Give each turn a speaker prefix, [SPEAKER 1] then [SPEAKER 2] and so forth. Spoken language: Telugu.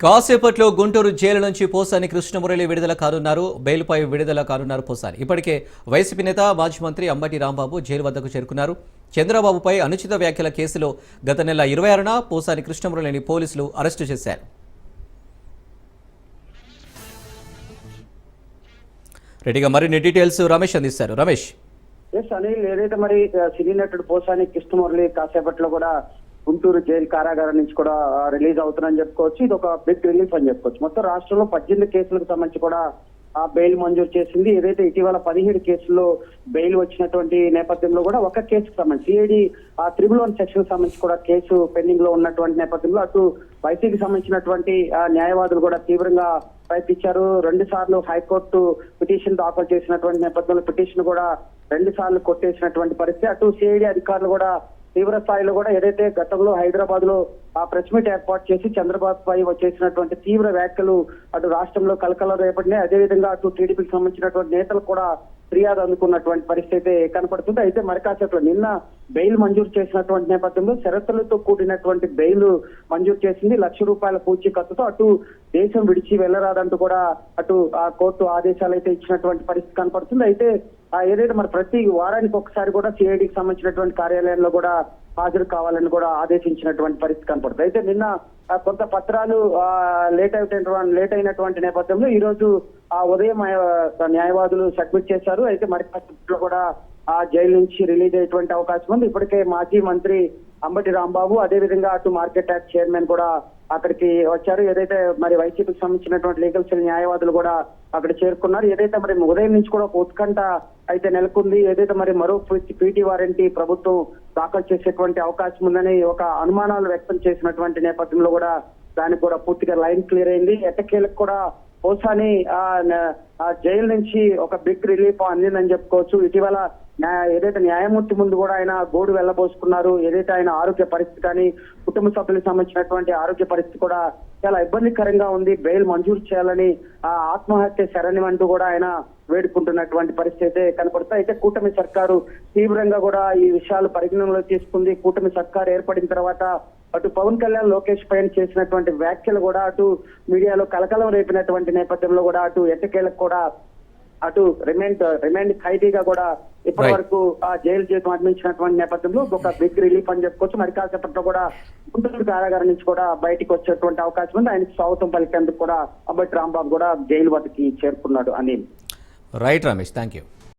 [SPEAKER 1] కాసేపట్లో గుంటూరు జైలు నుంచి పోసాని కృష్ణమురళి విడుదల కానున్నారు. బెయిల్పై విడుదల కానున్నారు పోసాని. ఇప్పటికే వైసీపీ నేత మాజీ మంత్రి అంబటి రాంబాబు జైలు వద్దకు చేరుకున్నారు. చంద్రబాబుపై అనుచిత వ్యాఖ్యల కేసులో గత నెల 26న పోసాని కృష్ణమురళిని పోలీసులు అరెస్టు చేశారు. రెడీగా మరిన్ని డీటెయిల్స్ రమేష్ అందిస్తారు. రమేష్.
[SPEAKER 2] అనిల్, ఏదైతే మరి సినీ నటుడు పోసాని కృష్ణమురళి కాసేపట్లో కూడా గుంటూరు జైలు కారాగారం నుంచి కూడా రిలీజ్ అవుతుందని చెప్పుకోవచ్చు. ఇది ఒక బిగ్ రిలీఫ్ అని చెప్పుకోవచ్చు. మొత్తం రాష్ట్రంలో 18 కేసులకు సంబంధించి కూడా ఆ బెయిల్ మంజూరు చేసింది. ఏదైతే ఇటీవల 17 కేసుల్లో బెయిల్ వచ్చినటువంటి నేపథ్యంలో కూడా ఒక కేసుకు సంబంధించి సిఐడి ఆ 301 సెక్షన్ సంబంధించి కూడా కేసు పెండింగ్ లో ఉన్నటువంటి నేపథ్యంలో అటు వైసీపీకి సంబంధించినటువంటి న్యాయవాదులు కూడా తీవ్రంగా ప్రయత్నించారు. 2 సార్లు హైకోర్టు పిటిషన్ దాఖలు చేసినటువంటి నేపథ్యంలో పిటిషన్ కూడా 2 సార్లు కొట్టేసినటువంటి పరిస్థితి. అటు సిఐడి అధికారులు కూడా తీవ్ర స్థాయిలో కూడా ఏదైతే గతంలో హైదరాబాద్ లో ఆ ప్రెస్ మీట్ ఏర్పాటు చేసి చంద్రబాబు పై వచ్చేసినటువంటి తీవ్ర వ్యాఖ్యలు అటు రాష్ట్రంలో కలకలం రేపటినాయి. అదేవిధంగా అటు టీడీపీకి సంబంధించినటువంటి నేతలు కూడా ఫిర్యాదు అందుకున్నటువంటి పరిస్థితి కనపడుతుంది. అయితే మరి కాసేపట్లో నిన్న బెయిల్ మంజూరు చేసినటువంటి నేపథ్యంలో షరతులతో కూడినటువంటి బెయిల్ మంజూరు చేసింది. ₹1,00,000 పూచీకత్తుతో అటు దేశం విడిచి వెళ్లరాదంటూ కూడా అటు ఆ కోర్టు ఆదేశాలు అయితే ఇచ్చినటువంటి పరిస్థితి కనపడుతుంది. అయితే ఏదైతే మరి ప్రతి వారానికి ఒకసారి కూడా సిఐడికి సంబంధించినటువంటి కార్యాలయంలో కూడా హాజరు కావాలని కూడా ఆదేశించినటువంటి పరిస్థితి కనపడుతుంది. అయితే నిన్న కొంత పత్రాలు లేట్ అయినటువంటి నేపథ్యంలో ఈ రోజు ఉదయం న్యాయవాదులు సబ్మిట్ చేశారు. అయితే మరి కూడా ఆ జైలు నుంచి రిలీజ్ అయ్యేటువంటి అవకాశం ఉంది. ఇప్పటికే మాజీ మంత్రి అంబటి రాంబాబు, అదేవిధంగా అటు మార్కెట్ యాక్ట్ చైర్మన్ కూడా అక్కడికి వచ్చారు. ఏదైతే మరి వైసీపీకి సంబంధించినటువంటి లీగల్ సెల్ న్యాయవాదులు కూడా అక్కడ చేరుకున్నారు. ఏదైతే మరి ఉదయం నుంచి కూడా ఒక ఉత్కంఠ అయితే నెలకొంది. ఏదైతే మరి మరో పీటీ వారెంట్ ప్రభుత్వం దాఖలు చేసేటువంటి అవకాశం ఉందని ఒక అనుమానాలు వ్యక్తం చేసినటువంటి నేపథ్యంలో కూడా దానికి కూడా పూర్తిగా లైన్ క్లియర్ అయింది. ఎట్టకేలకు కూడా పోసాని జైలు నుంచి ఒక బిగ్ రిలీఫ్ అందిందని చెప్పుకోవచ్చు. ఇటీవల ఏదైతే న్యాయమూర్తి ముందు కూడా ఆయన గోడు వెళ్లబోసుకున్నారు. ఏదైతే ఆయన ఆరోగ్య పరిస్థితి కానీ కుటుంబ సభ్యులకు సంబంధించినటువంటి ఆరోగ్య పరిస్థితి కూడా చాలా ఇబ్బందికరంగా ఉంది, బెయిల్ మంజూరు చేయాలని ఆత్మహత్య శరణ్యం అంటూ కూడా ఆయన వేడుకుంటున్నటువంటి పరిస్థితి అయితే కనపడుతుంది. అయితే కూటమి సర్కారు తీవ్రంగా కూడా ఈ విషయాలు పరిగణనలో తీసుకుంది. కూటమి సర్కారు ఏర్పడిన తర్వాత అటు పవన్ కళ్యాణ్, లోకేష్ పైన చేసినటువంటి వ్యాఖ్యలు కూడా అటు మీడియాలో కలకలం రేపినటువంటి నేపథ్యంలో కూడా అటు ఎట్టకేలకు కూడా అటు రిమాండ్ ఖైదీగా కూడా ఇప్పటి వరకు ఆ జైలు జీవితం అందించినటువంటి నేపథ్యంలో ఒక బిగ్ రిలీఫ్ అని చెప్పుకోవచ్చు. మరి కాసేపట్లో కూడా గుంటూరు కారాగారం నుంచి కూడా బయటికి వచ్చేటువంటి అవకాశం ఉంది. ఆయనకు స్వాగతం పలికేందుకు కూడా అంబటి రాంబాబు కూడా జైలు వద్దకి చేరుకున్నాడు. అని
[SPEAKER 1] రైట్ రమేష్, థ్యాంక్ యూ.